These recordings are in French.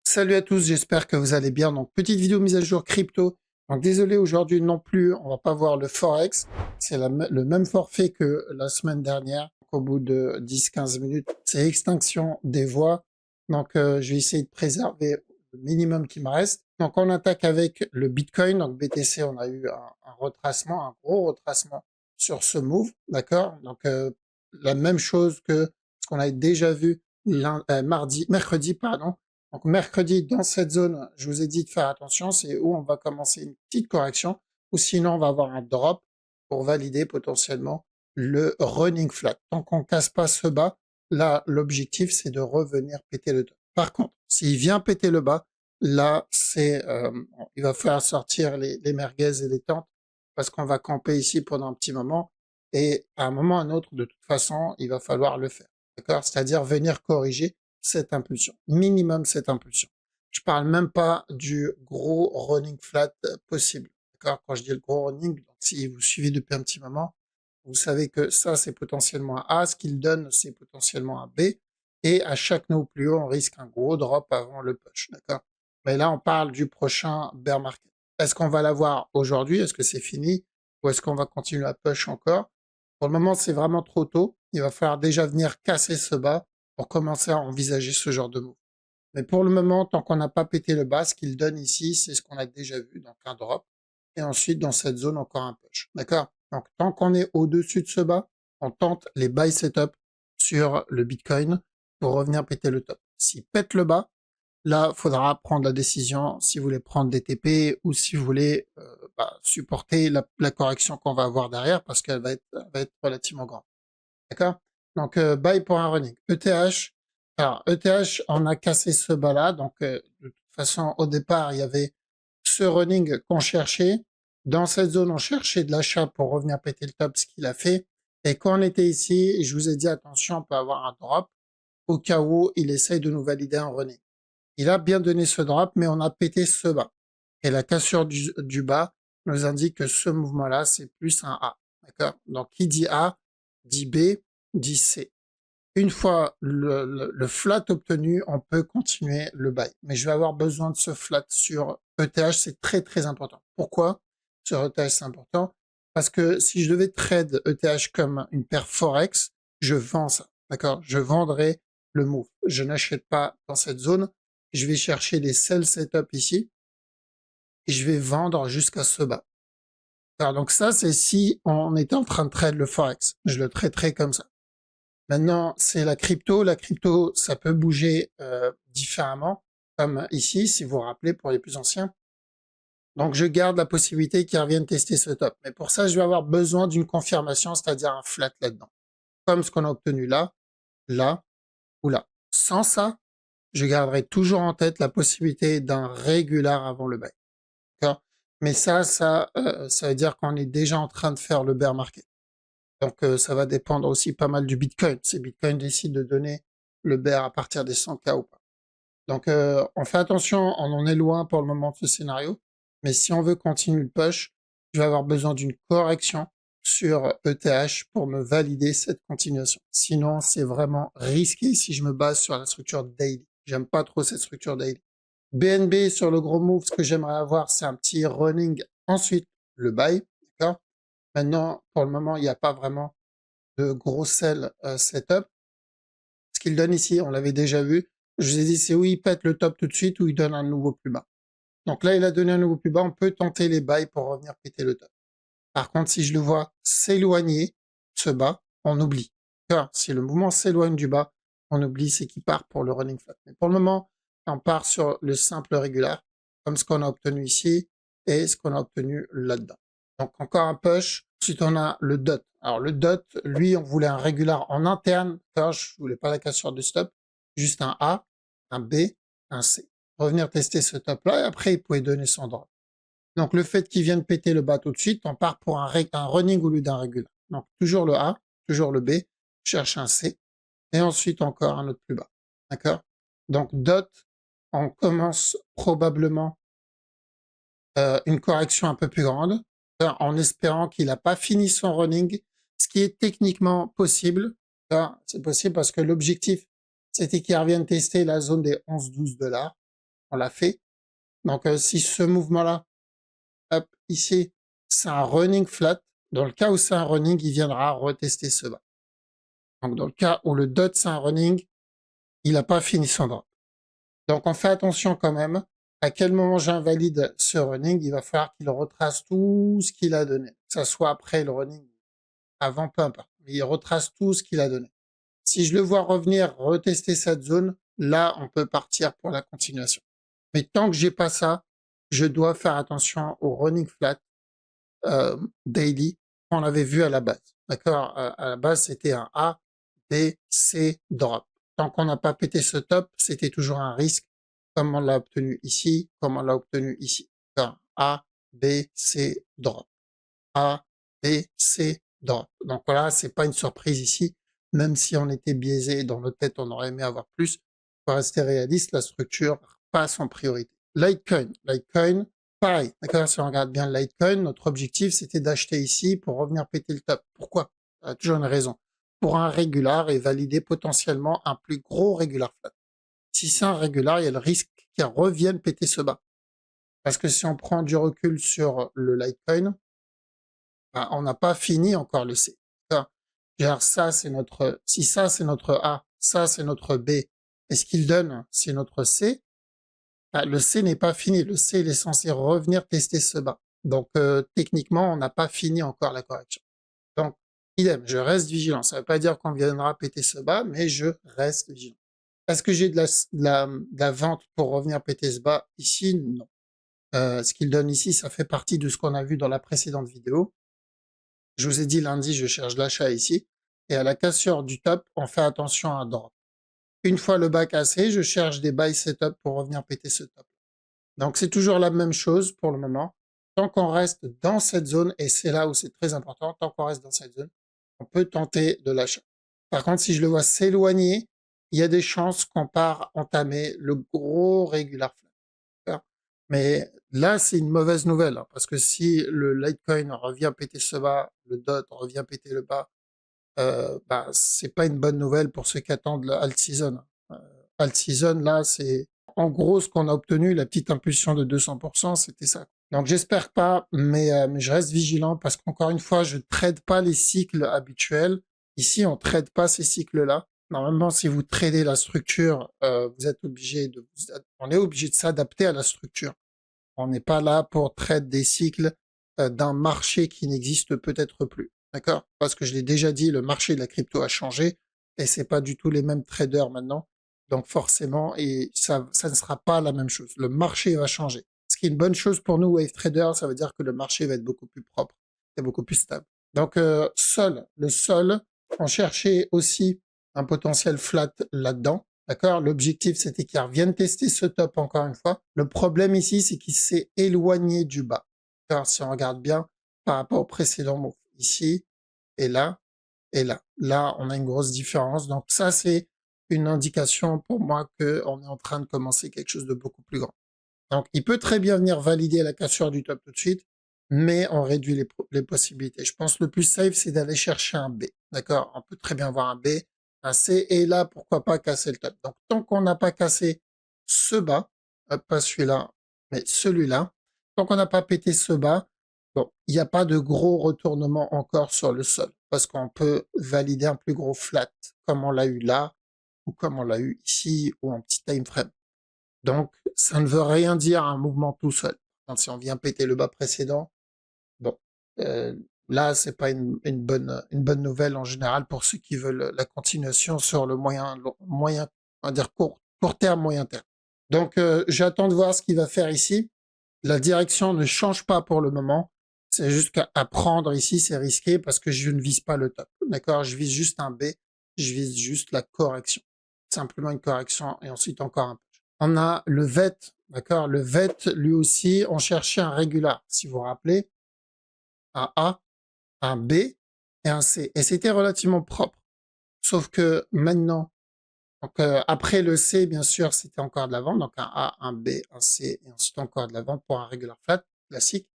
Salut à tous, j'espère que vous allez bien. Donc, petite vidéo mise à jour crypto. Donc, désolé, aujourd'hui non plus, on va pas voir le Forex. C'est le même forfait que la semaine dernière. Donc, au bout de 10-15 minutes, c'est extinction des voix. Donc, je vais essayer de préserver le minimum qui me reste. Donc, on attaque avec le Bitcoin. Donc, BTC, on a eu un retracement, un gros retracement sur ce move. D'accord? Donc, la même chose que ce qu'on a déjà vu mercredi, pardon. Donc mercredi, dans cette zone, je vous ai dit de faire attention, c'est où on va commencer une petite correction, ou sinon on va avoir un drop pour valider potentiellement le running flat. Tant qu'on casse pas ce bas, là, l'objectif, c'est de revenir péter le top. Par contre, s'il vient péter le bas, là, il va falloir sortir les merguez et les tentes, parce qu'on va camper ici pendant un petit moment, et à un moment ou à un autre, de toute façon, il va falloir le faire. D'accord? C'est-à-dire venir corriger cette impulsion, minimum cette impulsion. Je parle même pas du gros running flat possible. D'accord? Quand je dis le gros running, donc si vous suivez depuis un petit moment, vous savez que ça c'est potentiellement un A, ce qu'il donne c'est potentiellement un B, et à chaque nœud plus haut on risque un gros drop avant le push. D'accord? Mais là on parle du prochain bear market. Est-ce qu'on va l'avoir aujourd'hui? Est-ce que c'est fini? Ou est-ce qu'on va continuer à push encore? Pour le moment c'est vraiment trop tôt. Il va falloir déjà venir casser ce bas pour commencer à envisager ce genre de move. Mais pour le moment, tant qu'on n'a pas pété le bas, ce qu'il donne ici, c'est ce qu'on a déjà vu, donc un drop. Et ensuite, dans cette zone, encore un push. D'accord? Donc, tant qu'on est au-dessus de ce bas, on tente les buy setup sur le Bitcoin pour revenir péter le top. S'il pète le bas, là, il faudra prendre la décision si vous voulez prendre des TP ou si vous voulez supporter la correction qu'on va avoir derrière parce qu'elle va être relativement grande. D'accord? Donc, buy pour un running. ETH, alors ETH, on a cassé ce bas-là. Donc, de toute façon, au départ, il y avait ce running qu'on cherchait. Dans cette zone, on cherchait de l'achat pour revenir péter le top, ce qu'il a fait. Et quand on était ici, je vous ai dit, attention, on peut avoir un drop au cas où il essaye de nous valider un running. Il a bien donné ce drop, mais on a pété ce bas. Et la cassure du bas nous indique que ce mouvement-là, c'est plus un A. D'accord? Donc, qui dit A, dit B, dit C. Une fois le flat obtenu, on peut continuer le buy. Mais je vais avoir besoin de ce flat sur ETH, c'est très très important. Pourquoi sur ETH c'est important? Parce que si je devais trade ETH comme une paire Forex, je vends ça. D'accord? Je vendrai le move. Je n'achète pas dans cette zone. Je vais chercher les sell setup ici et je vais vendre jusqu'à ce bas. Alors donc ça, c'est si on était en train de trade le Forex. Je le traiterai comme ça. Maintenant, c'est la crypto. La crypto, ça peut bouger différemment, comme ici, si vous vous rappelez, pour les plus anciens. Donc, je garde la possibilité qu'ils reviennent tester ce top. Mais pour ça, je vais avoir besoin d'une confirmation, c'est-à-dire un flat là-dedans. Comme ce qu'on a obtenu là, là ou là. Sans ça, je garderai toujours en tête la possibilité d'un régular avant le buy. D'accord? Mais ça veut dire qu'on est déjà en train de faire le bear market. Donc, ça va dépendre aussi pas mal du Bitcoin. Si Bitcoin décide de donner le bear à partir des 100K ou pas. Donc, on fait attention, on en est loin pour le moment de ce scénario. Mais si on veut continuer le push, je vais avoir besoin d'une correction sur ETH pour me valider cette continuation. Sinon, c'est vraiment risqué si je me base sur la structure daily. J'aime pas trop cette structure daily. BNB sur le gros move, ce que j'aimerais avoir, c'est un petit running. Ensuite, le buy. D'accord? Maintenant, pour le moment, il n'y a pas vraiment de gros sell setup. Ce qu'il donne ici, on l'avait déjà vu. Je vous ai dit, c'est où il pète le top tout de suite ou il donne un nouveau plus bas. Donc là, il a donné un nouveau plus bas. On peut tenter les buys pour revenir péter le top. Par contre, si je le vois s'éloigner, ce bas, on oublie. Alors, si le mouvement s'éloigne du bas, on oublie, c'est qu'il part pour le running flat. Mais pour le moment, on part sur le simple régular, comme ce qu'on a obtenu ici et ce qu'on a obtenu là-dedans. Donc, encore un push. Ensuite, on a le dot. Alors, le dot, lui, on voulait un régular en interne. Alors, je voulais pas la cassure de stop. Juste un A, un B, un C. Revenir tester ce top-là et après, il pouvait donner son drop. Donc, le fait qu'il vienne péter le bas tout de suite, on part pour un running au lieu d'un régular. Donc, toujours le A, toujours le B, cherche un C, et ensuite encore un autre plus bas. D'accord? Donc, dot, on commence probablement une correction un peu plus grande, en espérant qu'il n'a pas fini son running, ce qui est techniquement possible. C'est possible parce que l'objectif, c'était qu'il revienne tester la zone des 11-12 $. on l'a fait. Donc, si ce mouvement-là, hop, ici, c'est un running flat, dans le cas où c'est un running, il viendra retester ce bas. Donc, dans le cas où le dot, c'est un running, il n'a pas fini son drop. Donc, on fait attention quand même. À quel moment j'invalide ce running, il va falloir qu'il retrace tout ce qu'il a donné. Que ça soit après le running, avant, peu importe. Il retrace tout ce qu'il a donné. Si je le vois revenir, retester cette zone, là, on peut partir pour la continuation. Mais tant que j'ai pas ça, je dois faire attention au running flat daily qu'on avait vu à la base. D'accord? À la base, c'était un A, B, C, drop. Tant qu'on n'a pas pété ce top, c'était toujours un risque, comme on l'a obtenu ici, comme on l'a obtenu ici. D'accord? A, B, C, drop. A, B, C, drop. Donc voilà, c'est pas une surprise ici. Même si on était biaisé dans notre tête, on aurait aimé avoir plus. Pour rester réaliste, la structure passe en priorité. Litecoin, pareil. D'accord, si on regarde bien le Litecoin, notre objectif, c'était d'acheter ici pour revenir péter le top. Pourquoi? Il y a toujours une raison. Pour un régular et valider potentiellement un plus gros régular flat. Si c'est un régular, il y a le risque qu'il revienne péter ce bas. Parce que si on prend du recul sur le Litecoin, ben, on n'a pas fini encore le C. Ça, c'est notre, si ça, c'est notre A, ça, c'est notre B, et ce qu'il donne, c'est notre C, ben, le C n'est pas fini. Le C, il est censé revenir tester ce bas. Donc, techniquement, on n'a pas fini encore la correction. Donc, idem, je reste vigilant. Ça ne veut pas dire qu'on viendra péter ce bas, mais je reste vigilant. Est-ce que j'ai de la vente pour revenir péter ce bas? Ici, non. Ce qu'il donne ici, ça fait partie de ce qu'on a vu dans la précédente vidéo. Je vous ai dit lundi, je cherche l'achat ici. Et à la cassure du top, on fait attention à un drop. Une fois le bas cassé, je cherche des buy setup pour revenir péter ce top. Donc c'est toujours la même chose pour le moment. Tant qu'on reste dans cette zone, et c'est là où c'est très important, tant qu'on reste dans cette zone, on peut tenter de l'achat. Par contre, si je le vois s'éloigner, il y a des chances qu'on part entamer le gros regular flat. Mais là, c'est une mauvaise nouvelle, hein, parce que si le Litecoin revient péter ce bas, le DOT revient péter le bas, bah, c'est pas une bonne nouvelle pour ceux qui attendent le alt season. Alt season, là, c'est en gros ce qu'on a obtenu, la petite impulsion de 200%, c'était ça. Donc j'espère pas, mais je reste vigilant parce qu'encore une fois, je trade pas les cycles habituels. Ici, on trade pas ces cycles-là. Normalement, si vous tradez la structure, vous êtes on est obligé de s'adapter à la structure. On n'est pas là pour traiter des cycles d'un marché qui n'existe peut-être plus. D'accord? Parce que je l'ai déjà dit, le marché de la crypto a changé et c'est pas du tout les mêmes traders maintenant. Donc forcément, et ça ne sera pas la même chose. Le marché va changer. Ce qui est une bonne chose pour nous, wave traders, ça veut dire que le marché va être beaucoup plus propre et beaucoup plus stable. Donc le sol, on cherchait aussi un potentiel flat là-dedans. D'accord? L'objectif, c'était qu'il revienne tester ce top encore une fois. Le problème ici, c'est qu'il s'est éloigné du bas. Alors, si on regarde bien par rapport au précédent move, ici et là et là. Là, on a une grosse différence. Donc ça, c'est une indication pour moi qu'on est en train de commencer quelque chose de beaucoup plus grand. Donc, il peut très bien venir valider la cassure du top tout de suite, mais on réduit les possibilités. Je pense que le plus safe, c'est d'aller chercher un B. D'accord? On peut très bien avoir un B, un C, et là, pourquoi pas casser le top. Donc, tant qu'on n'a pas cassé ce bas, pas celui-là, mais celui-là, tant qu'on n'a pas pété ce bas, bon, il n'y a pas de gros retournement encore sur le sol, parce qu'on peut valider un plus gros flat, comme on l'a eu là, ou comme on l'a eu ici, ou en petit time frame. Donc, ça ne veut rien dire un mouvement tout seul. Quand si on vient péter le bas précédent, bon, euh, là, c'est pas une bonne nouvelle en général pour ceux qui veulent la continuation sur le moyen, on va dire court terme, moyen terme. Donc, j'attends de voir ce qu'il va faire ici. La direction ne change pas pour le moment. C'est juste qu'à prendre ici, c'est risqué parce que je ne vise pas le top. D'accord? Je vise juste un B. Je vise juste la correction. Simplement une correction et ensuite encore un peu. On a le VET, d'accord? Le VET, lui aussi, on cherchait un régular, si vous vous rappelez, un A, un B et un C. Et c'était relativement propre. Sauf que maintenant, donc après le C, bien sûr, c'était encore de la vente, donc un A, un B, un C et ensuite encore de la vente pour un regular flat classique.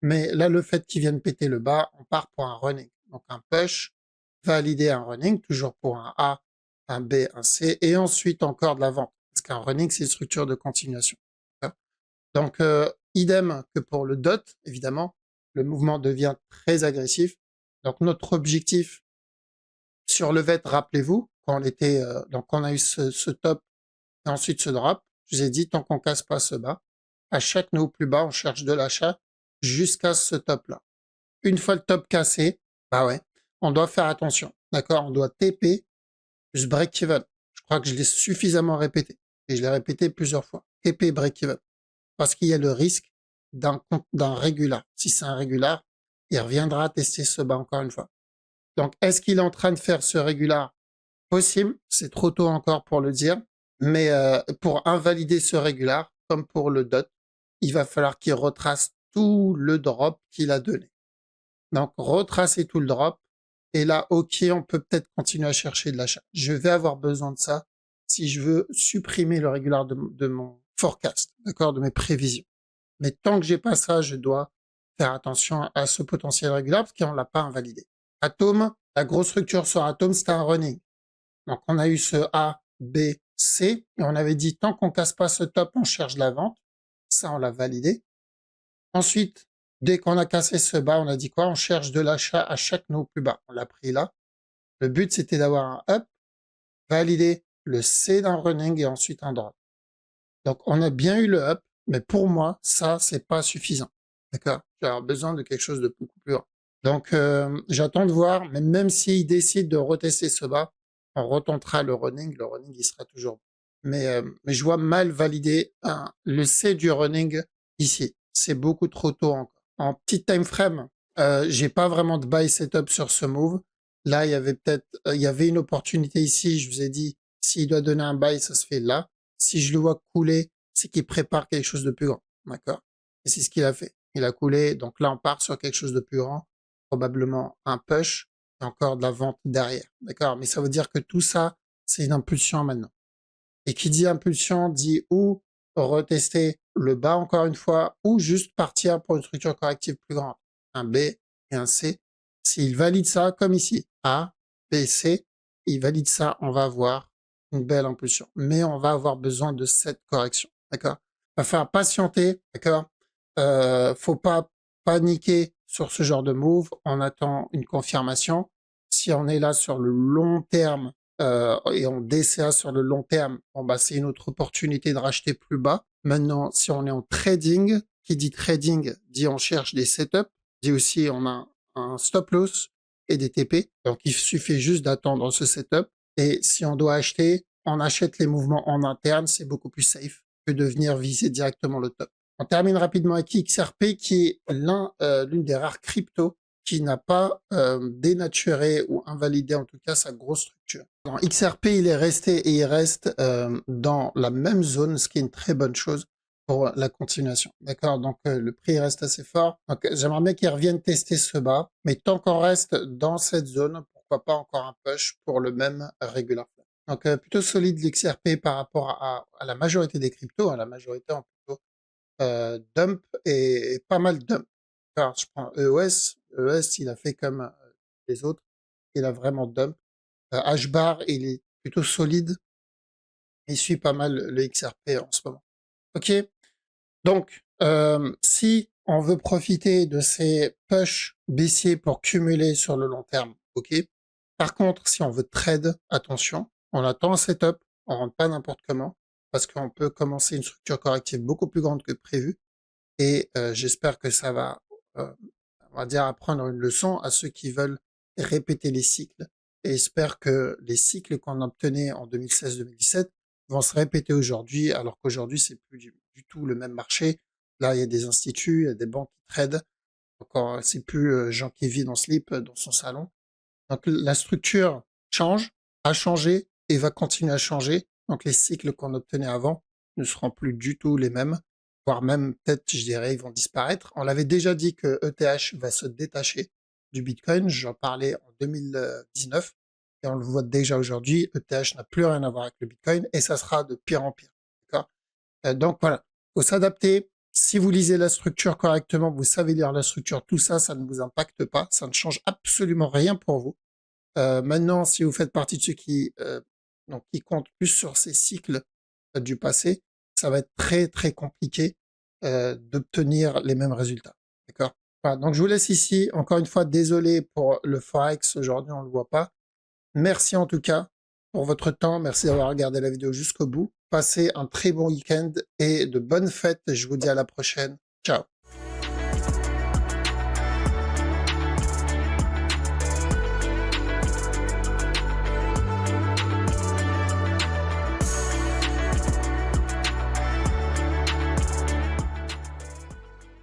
Mais là, le fait qu'ils viennent péter le bas, on part pour un running. Donc un push, valider un running, toujours pour un A, un B, un C, et ensuite encore de la vente. Parce qu'un running, c'est une structure de continuation. Donc, idem que pour le DOT, évidemment, le mouvement devient très agressif. Donc, notre objectif sur le VET, rappelez-vous, quand on était, donc on a eu ce top et ensuite ce drop, je vous ai dit, tant qu'on casse pas ce bas, à chaque nœud plus bas, on cherche de l'achat jusqu'à ce top-là. Une fois le top cassé, bah ouais, on doit faire attention, d'accord? On doit TP plus break-even. Je crois que je l'ai suffisamment répété et je l'ai répété plusieurs fois. TP break-even. Parce qu'il y a le risque d'un régular. Si c'est un régular, il reviendra tester ce bas encore une fois. Donc, est-ce qu'il est en train de faire ce régular? Possible, c'est trop tôt encore pour le dire, mais pour invalider ce régular, comme pour le DOT, il va falloir qu'il retrace tout le drop qu'il a donné. Donc, retracer tout le drop, et là, ok, on peut peut-être continuer à chercher de l'achat. Je vais avoir besoin de ça si je veux supprimer le régular de mon forecast, d'accord, de mes prévisions. Mais tant que j'ai pas ça, je dois faire attention à ce potentiel régular parce qu'on l'a pas invalidé. Atome, la grosse structure sur Atome, c'était un running. Donc, on a eu ce A, B, C, et on avait dit, tant qu'on casse pas ce top, on cherche la vente. Ça, on l'a validé. Ensuite, dès qu'on a cassé ce bas, on a dit quoi? On cherche de l'achat à chaque nœud plus bas. On l'a pris là. Le but, c'était d'avoir un up, valider le C d'un running et ensuite un drop. Donc, on a bien eu le up, mais pour moi, ça, c'est pas suffisant. D'accord? J'ai besoin de quelque chose de beaucoup plus grand. Donc, j'attends de voir, mais même s'il décide de retester ce bas, on retentera le running. Le running, il sera toujours bon. Mais je vois mal valider le C du running ici. C'est beaucoup trop tôt encore. En petit time frame, j'ai pas vraiment de buy setup sur ce move. Là, il y avait il y avait une opportunité ici. Je vous ai dit, s'il doit donner un buy, ça se fait là. Si je le vois couler, c'est qu'il prépare quelque chose de plus grand. D'accord? Et c'est ce qu'il a fait. Il a coulé. Donc là, on part sur quelque chose de plus grand. Probablement un push et encore de la vente derrière. D'accord? Mais ça veut dire que tout ça, c'est une impulsion maintenant. Et qui dit impulsion dit ou retester le bas encore une fois ou juste partir pour une structure corrective plus grande. Un B et un C. S'il valide ça, comme ici, A, B, C, il valide ça, on va avoir une belle impulsion. Mais on va avoir besoin de cette correction. D'accord? Va falloir patienter. D'accord? Faut pas paniquer sur ce genre de move. On attend une confirmation. Si on est là sur le long terme, et on DCA sur le long terme, bon bah c'est une autre opportunité de racheter plus bas. Maintenant, si on est en trading, qui dit trading dit on cherche des setups, dit aussi on a un stop loss et des TP. Donc il suffit juste d'attendre ce setup. Et si on doit acheter, on achète les mouvements en interne, c'est beaucoup plus safe que de venir viser directement le top. On termine rapidement avec XRP qui est l'une des rares cryptos qui n'a pas dénaturé ou invalidé en tout cas sa grosse structure. Dans XRP, il est resté et il reste dans la même zone, ce qui est une très bonne chose pour la continuation. D'accord? Donc le prix reste assez fort. Donc j'aimerais bien qu'il revienne tester ce bas, mais tant qu'on reste dans cette zone, pourquoi pas encore un push pour le même regular. Donc plutôt solide l'XRP par rapport à la majorité des cryptos, la majorité en plutôt dump et pas mal dump. Alors, je prends EOS. EOS, il a fait comme les autres. Il a vraiment dump. H-bar, il est plutôt solide. Il suit pas mal le XRP en ce moment. OK? Donc, si on veut profiter de ces push baissiers pour cumuler sur le long terme, OK? Par contre, si on veut trade, attention, on attend un setup, on rentre pas n'importe comment, parce qu'on peut commencer une structure corrective beaucoup plus grande que prévu. Et j'espère que ça va, on va dire, apprendre une leçon à ceux qui veulent répéter les cycles. Et j'espère que les cycles qu'on obtenait en 2016-2017 vont se répéter aujourd'hui, alors qu'aujourd'hui, c'est plus du tout le même marché. Là, il y a des instituts, il y a des banques qui tradent. Encore, c'est plus Jean qui vit dans slip dans son salon. Donc la structure change, a changé et va continuer à changer. Donc les cycles qu'on obtenait avant ne seront plus du tout les mêmes, voire même peut-être, je dirais, ils vont disparaître. On l'avait déjà dit que ETH va se détacher du Bitcoin. J'en parlais en 2019 et on le voit déjà aujourd'hui. ETH n'a plus rien à voir avec le Bitcoin et ça sera de pire en pire. D'accord? Donc voilà, faut s'adapter. Si vous lisez la structure correctement, vous savez lire la structure, tout ça, ça ne vous impacte pas, ça ne change absolument rien pour vous. Maintenant, si vous faites partie de ceux qui comptent plus sur ces cycles du passé, ça va être très très compliqué d'obtenir les mêmes résultats. D'accord? Voilà, donc je vous laisse ici. Encore une fois, désolé pour le Forex. Aujourd'hui, on ne le voit pas. Merci en tout cas pour votre temps. Merci d'avoir regardé la vidéo jusqu'au bout. Passez un très bon week-end et de bonnes fêtes. Je vous dis à la prochaine. Ciao.